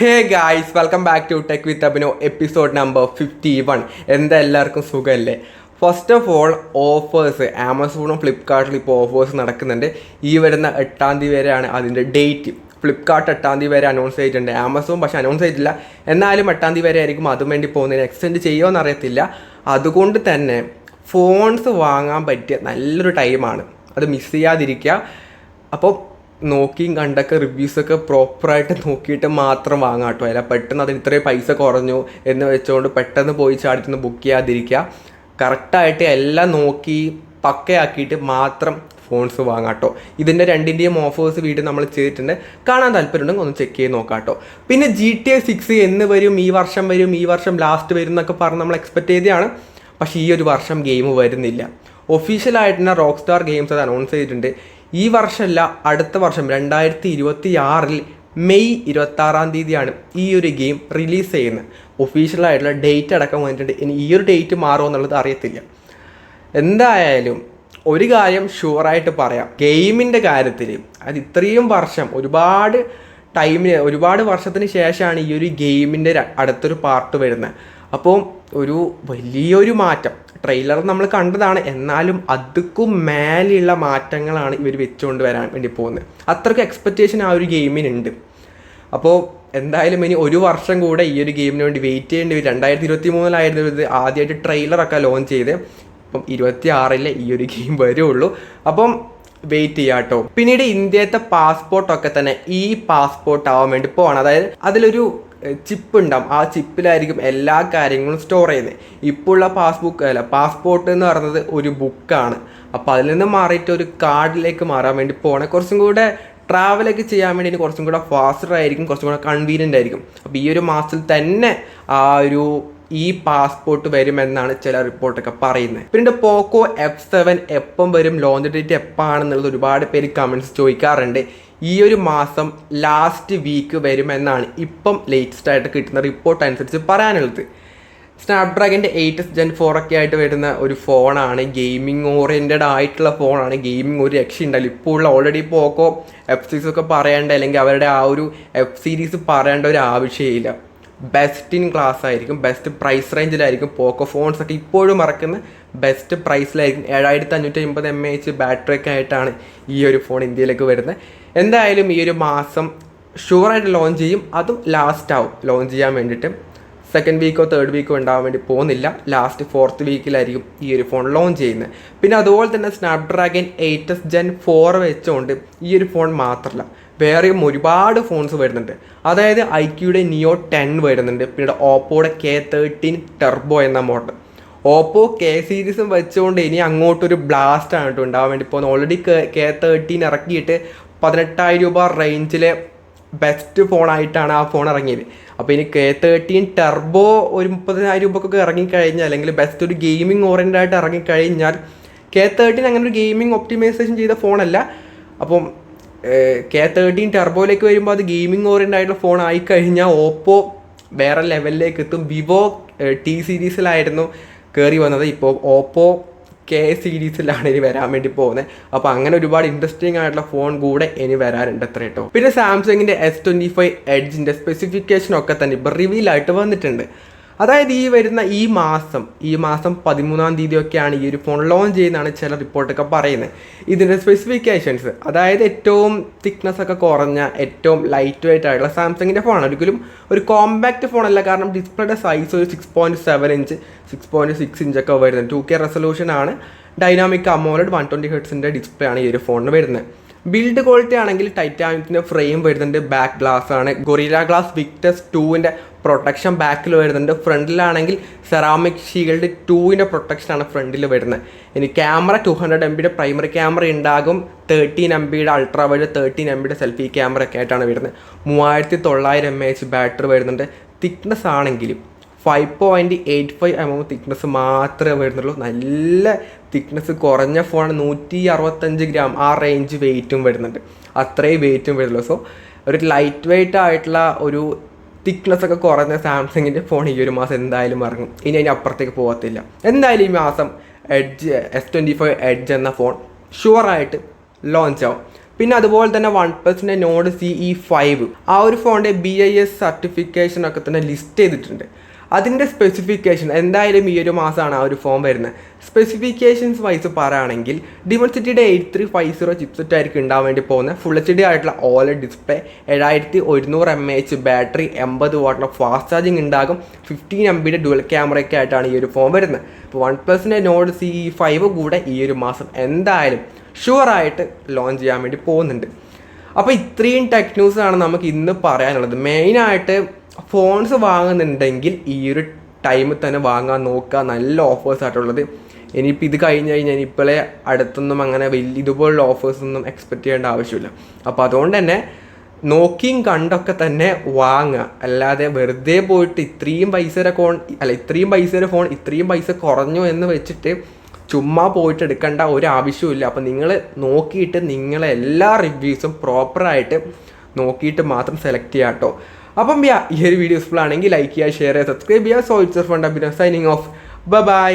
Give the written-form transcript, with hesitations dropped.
Hey guys, welcome back to tech with Abhino episode number 51. എന്താ എല്ലാവർക്കും സുഖമല്ലേ? ഫസ്റ്റ് ഓഫ് ഓൾ, ഓഫേഴ്സ് ആമസോണും ഫ്ലിപ്കാർട്ടിലും ഇപ്പോൾ ഓഫേഴ്സ് നടക്കുന്നുണ്ട്. ഈ വരുന്ന 8-ാം തീയതി വരെയാണ് അതിൻ്റെ ഡേറ്റ്. ഫ്ലിപ്കാർട്ട് 8-ാം തീയതി വരെ അനൗൺസ് ചെയ്തിട്ടുണ്ട്, ആമസോൺ പക്ഷേ അനൗൺസ് ചെയ്തിട്ടില്ല. എന്നാലും 8-ാം തീയതി വരെ ആയിരിക്കും അതും വേണ്ടി പോകുന്നതിന്. എക്സ്റ്റെൻഡ് ചെയ്യുമോ എന്നറിയത്തില്ല. അതുകൊണ്ട് തന്നെ ഫോൺസ് വാങ്ങാൻ പറ്റിയ നല്ലൊരു ടൈമാണ്, അത് മിസ് ചെയ്യാതിരിക്കുക. അപ്പോൾ നോക്കിയും കണ്ടൊക്കെ റിവ്യൂസൊക്കെ പ്രോപ്പറായിട്ട് നോക്കിയിട്ട് മാത്രം വാങ്ങാം കേട്ടോ. അല്ല പെട്ടെന്ന് അതിന് ഇത്രയും പൈസ കുറഞ്ഞു എന്ന് വെച്ചുകൊണ്ട് പെട്ടെന്ന് പോയി ചാടിച്ചൊന്ന് ബുക്ക് ചെയ്യാതിരിക്കുക. കറക്റ്റായിട്ട് എല്ലാം നോക്കി പക്കയാക്കിയിട്ട് മാത്രം ഫോൺസ് വാങ്ങാം കേട്ടോ. ഇതിൻ്റെ രണ്ടിൻ്റെയും ഓഫേഴ്സ് വീഡിയോ നമ്മൾ ചെയ്തിട്ടുണ്ട്, കാണാൻ താല്പര്യമുണ്ടെങ്കിൽ ഒന്ന് ചെക്ക് ചെയ്ത് നോക്കാം കേട്ടോ. പിന്നെ GTA 6 എന്ന് വരും, ഈ വർഷം ലാസ്റ്റ് വരും എന്നൊക്കെ പറഞ്ഞ് നമ്മൾ എക്സ്പെക്റ്റ് ചെയ്തതാണ്. പക്ഷേ ഈ ഒരു വർഷം ഗെയിം വരുന്നില്ല. ഒഫീഷ്യലായിട്ട് തന്നെ റോക്ക് സ്റ്റാർ ഗെയിംസ് അത് അനൗൺസ് ചെയ്തിട്ടുണ്ട്. ഈ വർഷമല്ല, അടുത്ത വർഷം 2026 മെയ് 26-ാം തീയതിയാണ് ഈ ഒരു ഗെയിം റിലീസ് ചെയ്യുന്നത്. ഒഫീഷ്യലായിട്ടുള്ള ഡേറ്റ് അടക്കം വന്നിട്ടുണ്ട്. ഇനി ഈ ഒരു ഡേറ്റ് മാറുമോ എന്നുള്ളത് അറിയത്തില്ല. എന്തായാലും ഒരു കാര്യം ഷുവറായിട്ട് പറയാം, ഗെയിമിൻ്റെ കാര്യത്തിൽ അത് ഇത്രയും വർഷം ഒരുപാട് വർഷത്തിന് ശേഷമാണ് ഈ ഒരു ഗെയിമിൻ്റെ അടുത്തൊരു പാർട്ട് വരുന്നത്. അപ്പോൾ ഒരു വലിയൊരു മാറ്റം ട്രെയിലർ നമ്മൾ കണ്ടതാണ്, എന്നാലും അതുക്കും മേലെയുള്ള മാറ്റങ്ങളാണ് ഇവർ വെച്ചുകൊണ്ട് വരാൻ വേണ്ടി പോകുന്നത്. അത്രയ്ക്ക് എക്സ്പെക്റ്റേഷൻ ആ ഒരു ഗെയിമിനുണ്ട്. അപ്പോൾ എന്തായാലും ഇനി ഒരു വർഷം കൂടെ ഈ ഒരു ഗെയിമിന് വേണ്ടി വെയിറ്റ് ചെയ്യേണ്ടി വരും. 2023 ഇത് ആദ്യമായിട്ട് ട്രെയിലറൊക്കെ ലോഞ്ച് ചെയ്ത്, അപ്പം 26 ഈ ഒരു ഗെയിം വരുള്ളൂ. അപ്പം വെയിറ്റ് ചെയ്യാം കേട്ടോ. പിന്നീട് ഇന്ത്യത്തെ പാസ്പോർട്ടൊക്കെ തന്നെ ഈ പാസ്പോർട്ട് ആവാൻ വേണ്ടി പോവാണ്. അതായത് അതിലൊരു ചിപ്പ് ഉണ്ടാവും, ആ ചിപ്പിലായിരിക്കും എല്ലാ കാര്യങ്ങളും സ്റ്റോർ ചെയ്യുന്നത്. ഇപ്പോൾ ഉള്ള പാസ്പോർട്ട് എന്ന് പറയുന്നത് ഒരു ബുക്കാണ്. അപ്പോൾ അതിൽ നിന്ന് മാറിയിട്ട് ഒരു കാർഡിലേക്ക് മാറാൻ വേണ്ടി പോകണം. കുറച്ചും കൂടെ ട്രാവലൊക്കെ ചെയ്യാൻ വേണ്ടി കുറച്ചും കൂടെ ഫാസ്റ്റർ ആയിരിക്കും, കുറച്ചും കൂടെ കൺവീനിയൻ്റ് ആയിരിക്കും. അപ്പോൾ ഈ ഒരു മാസത്തിൽ തന്നെ ഈ പാസ്പോർട്ട് വരുമെന്നാണ് ചില റിപ്പോർട്ടൊക്കെ പറയുന്നത്. പിന്നെ പോക്കോ F7 എപ്പം വരും, ലോഞ്ച് ഡേറ്റ് എപ്പോഴാണെന്നുള്ളത് ഒരുപാട് പേര് കമൻറ്റ്സ് ചോദിക്കാറുണ്ട്. ഈ ഒരു മാസം ലാസ്റ്റ് വീക്ക് വരുമെന്നാണ് ഇപ്പം ലേറ്റസ്റ്റ് ആയിട്ട് കിട്ടുന്ന റിപ്പോർട്ട് അനുസരിച്ച് പറയാനുള്ളത്. സ്നാപ്ഡ്രാഗൻ്റെ 8s Gen 4 ഒക്കെ ആയിട്ട് വരുന്ന ഒരു ഫോണാണ്, ഗെയിമിംഗ് ഓറിയൻറ്റഡ് ആയിട്ടുള്ള ഫോണാണ്. ഗെയിമിംഗ് ഒരു രക്ഷയുണ്ടല്ലോ. ഇപ്പോൾ ഉള്ള ഓൾറെഡി പോക്കോ F6 ഒക്കെ പറയേണ്ട, അല്ലെങ്കിൽ അവരുടെ ആ ഒരു F സീരീസ് പറയേണ്ട ഒരു ആവശ്യമില്ല. ബെസ്റ്റ് ഇൻ ക്ലാസ് ആയിരിക്കും, ബെസ്റ്റ് പ്രൈസ് റേഞ്ചിലായിരിക്കും പോക്കോ ഫോൺസ് ഒക്കെ ഇപ്പോഴും ഇറക്കുന്ന ബെസ്റ്റ് പ്രൈസിലായിരിക്കും. 7550 mAh ബാറ്ററി ഒക്കെ ആയിട്ടാണ് ഈ ഒരു ഫോൺ ഇന്ത്യയിലേക്ക് വരുന്നത്. എന്തായാലും ഈ ഒരു മാസം ഷുവറായിട്ട് ലോഞ്ച് ചെയ്യും. അതും ലാസ്റ്റ് ആവും ലോഞ്ച് ചെയ്യാൻ വേണ്ടിയിട്ട്. സെക്കൻഡ് വീക്കോ തേർഡ് വീക്കോ ഉണ്ടാവാൻ വേണ്ടി പോകുന്നില്ല, ലാസ്റ്റ് 4th വീക്കിലായിരിക്കും ഈ ഒരു ഫോൺ ലോഞ്ച് ചെയ്യുന്നത്. പിന്നെ അതുപോലെ തന്നെ സ്നാപ്ഡ്രാഗൺ 8s Gen 4 വെച്ചുകൊണ്ട് ഈ ഒരു ഫോൺ മാത്രമല്ല, വേറെയും ഒരുപാട് ഫോൺസ് വരുന്നുണ്ട്. അതായത് ഐക്യൂയുടെ Neo 10 വരുന്നുണ്ട്. പിന്നീട് ഓപ്പോയുടെ K13 Turbo എന്ന മോഡൽ. ഓപ്പോ K സീരീസും വെച്ചുകൊണ്ട് ഇനി അങ്ങോട്ടൊരു ബ്ലാസ്റ്റ് ആണ് കേട്ടോ ഉണ്ടാവാൻ വേണ്ടി പോകുന്നത്. ഓൾറെഡി K13 ഇറക്കിയിട്ട് 18,000 രൂപ റേഞ്ചിലെ ബെസ്റ്റ് ഫോണായിട്ടാണ് ആ ഫോൺ ഇറങ്ങിയത്. അപ്പോൾ ഇനി K13 Turbo ഒരു 30,000 രൂപക്കൊക്കെ ഇറങ്ങിക്കഴിഞ്ഞാൽ, അല്ലെങ്കിൽ ബെസ്റ്റ് ഒരു ഗെയിമിംഗ് ഓറിയൻറ്റഡ് ആയിട്ട് ഇറങ്ങിക്കഴിഞ്ഞാൽ, K13 അങ്ങനെ ഒരു ഗെയിമിംഗ് ഒപ്റ്റിമൈസേഷൻ ചെയ്ത ഫോണല്ല. അപ്പം K13 ടർബോയിലേക്ക് വരുമ്പോൾ അത് ഗെയിമിംഗ് ഓറിയൻറ്റഡ് ആയിട്ടുള്ള ഫോൺ ആയിക്കഴിഞ്ഞാൽ ഓപ്പോ വേറെ ലെവലിലേക്ക് എത്തും. വിവോ T സീരീസിലായിരുന്നു കയറി വന്നത്, ഇപ്പോൾ ഓപ്പോ K സീരീസിലാണ് ഇനി വരാൻ വേണ്ടി പോകുന്നത്. അപ്പോൾ അങ്ങനെ ഒരുപാട് ഇൻട്രസ്റ്റിംഗ് ആയിട്ടുള്ള ഫോൺ കൂടെ ഇനി വരാറുണ്ട് അത്ര കേട്ടോ. പിന്നെ സാംസങ്ങിൻ്റെ S25 എഡ്ജിൻ്റെ സ്പെസിഫിക്കേഷനൊക്കെ തന്നെ ഇപ്പോൾ റിവീലായിട്ട് വന്നിട്ടുണ്ട്. അതായത് ഈ മാസം 13-ാം തീയതിയൊക്കെയാണ് ഈ ഒരു ഫോൺ ലോഞ്ച് ചെയ്യുന്നതാണ് ചില റിപ്പോർട്ടൊക്കെ പറയുന്നത്. ഇതിൻ്റെ സ്പെസിഫിക്കേഷൻസ്, അതായത് ഏറ്റവും തിക്നെസ് ഒക്കെ കുറഞ്ഞ, ഏറ്റവും ലൈറ്റ് വെയിറ്റ് ആയിട്ടുള്ള സാംസങ്ങിൻ്റെ ഫോണാണ്. ഒരിക്കലും ഒരു കോമ്പാക്റ്റ് ഫോണല്ല, കാരണം ഡിസ്പ്ലേയുടെ സൈസ് ഒരു 6.7 ഇഞ്ച് 6.6 ഇഞ്ചൊക്കെ വരുന്നത്. 2K റെസൊല്യൂഷനാണ്. ഡൈനാമിക് അമോലഡ് 120 Hz ഡിസ്പ്ലേ ആണ് ഈ ഒരു ഫോണിന് വരുന്നത്. ബിൽഡ് ക്വാളിറ്റി ആണെങ്കിൽ ടൈറ്റാനിയത്തിൻ്റെ ഫ്രെയിം വരുന്നുണ്ട്, ബാക്ക് ഗ്ലാസ് ആണ്. ഗൊറില്ല ഗ്ലാസ് വിക്ടസ് 2ൻ്റെ പ്രൊട്ടക്ഷൻ ബാക്കിൽ വരുന്നുണ്ട്. ഫ്രണ്ടിലാണെങ്കിൽ സെറാമിക് ഷീൽഡ് 2ൻ്റെ പ്രൊട്ടക്ഷനാണ് ഫ്രണ്ടിൽ വരുന്നത്. ഇനി ക്യാമറ 200 MB പ്രൈമറി ക്യാമറ ഉണ്ടാകും, 13 MB ultra wide, 13 MB selfie camera ഒക്കെ ആയിട്ടാണ് വരുന്നത്. 3900 mAh ബാറ്ററി വരുന്നുണ്ട്. തിക്നെസ് ആണെങ്കിലും 5.85 mm തിക്നെസ് മാത്രമേ വരുന്നുള്ളൂ. നല്ല തിക്നെസ് കുറഞ്ഞ ഫോൺ, 165 ഗ്രാം ആ റേഞ്ച് വെയിറ്റും വരുന്നുണ്ട്, അത്രയും വെയിറ്റും വരുന്നുള്ളൂ. സോ ഒരു ലൈറ്റ് വെയിറ്റ് ആയിട്ടുള്ള ഒരു തിക്നെസ് ഒക്കെ കുറഞ്ഞ സാംസങ്ങിൻ്റെ ഫോൺ ഈ ഒരു മാസം എന്തായാലും ഇറങ്ങും. ഇനി അതിന് അപ്പുറത്തേക്ക് പോകത്തില്ല. എന്തായാലും ഈ മാസം S25 എഡ്ജ് എന്ന ഫോൺ ഷുവറായിട്ട് ലോഞ്ച് ആവും. പിന്നെ അതുപോലെ തന്നെ OnePlusന്റെ നോഡ് CE5 ആ ഒരു ഫോണിൻ്റെ BIS സർട്ടിഫിക്കേഷൻ ഒക്കെ തന്നെ ലിസ്റ്റ് ചെയ്തിട്ടുണ്ട്. അതിൻ്റെ സ്പെസിഫിക്കേഷൻ എന്തായാലും ഈ ഒരു മാസമാണ് ആ ഒരു ഫോൺ വരുന്നത്. സ്പെസിഫിക്കേഷൻസ് വൈസ് പറയുകയാണെങ്കിൽ ഡിമെൻസിറ്റിയുടെ 8350 ചിപ്സെറ്റ് ആയിരിക്കും ഉണ്ടാവാൻ വേണ്ടി പോകുന്നത്. ഫുൾ HD ആയിട്ടുള്ള OLED ഡിസ്പ്ലേ, 7100 mAh ബാറ്ററി, 80 വാട്ടിൻ്റെ ഫാസ്റ്റ് ചാർജിങ് ഉണ്ടാകും, 15 MB ഡുവൽ ക്യാമറയൊക്കെ ആയിട്ടാണ് ഈ ഒരു ഫോൺ വരുന്നത്. അപ്പോൾ OnePlusന്റെ നോഡ് CE5 കൂടെ ഈ ഒരു മാസം എന്തായാലും ഷുവറായിട്ട് ലോഞ്ച് ചെയ്യാൻ വേണ്ടി പോകുന്നുണ്ട്. അപ്പോൾ ഇത്രയും ടെക് ന്യൂസാണ് നമുക്ക് ഇന്ന് പറയാനുള്ളത്. മെയിനായിട്ട് ഫോൺസ് വാങ്ങുന്നുണ്ടെങ്കിൽ ഈ ഒരു ടൈമിൽ തന്നെ വാങ്ങാൻ നോക്കുക. നല്ല ഓഫേഴ്സ് ആയിട്ടുള്ളത്. ഇനിയിപ്പോൾ ഇത് കഴിഞ്ഞ് കഴിഞ്ഞാൽ ഇപ്പോഴേ അടുത്തൊന്നും അങ്ങനെ വലിയ ഇതുപോലുള്ള ഓഫേഴ്സൊന്നും എക്സ്പെക്റ്റ് ചെയ്യേണ്ട ആവശ്യമില്ല. അപ്പോൾ അതുകൊണ്ട് തന്നെ നോക്കിയും കണ്ടൊക്കെ തന്നെ വാങ്ങുക. അല്ലാതെ വെറുതെ പോയിട്ട് ഇത്രയും പൈസയുടെ ഫോൺ ഇത്രയും പൈസ കുറഞ്ഞു എന്ന് വെച്ചിട്ട് ചുമ്മാ പോയിട്ട് എടുക്കേണ്ട ഒരു ആവശ്യമില്ല. അപ്പോൾ നിങ്ങൾ നോക്കിയിട്ട് നിങ്ങളെ എല്ലാ റിവ്യൂസും പ്രോപ്പറായിട്ട് നോക്കിയിട്ട് മാത്രം സെലക്ട് ചെയ്യുക കേട്ടോ. അപ്പം ഈ ഒരു വീഡിയോ യൂസ്ഫുൾ ആണെങ്കിൽ ലൈക്ക് ചെയ്യുക, ഷെയർ ചെയ്യുക, സബ്സ്ക്രൈബ് ചെയ്യുക. So it's fund signing off. By.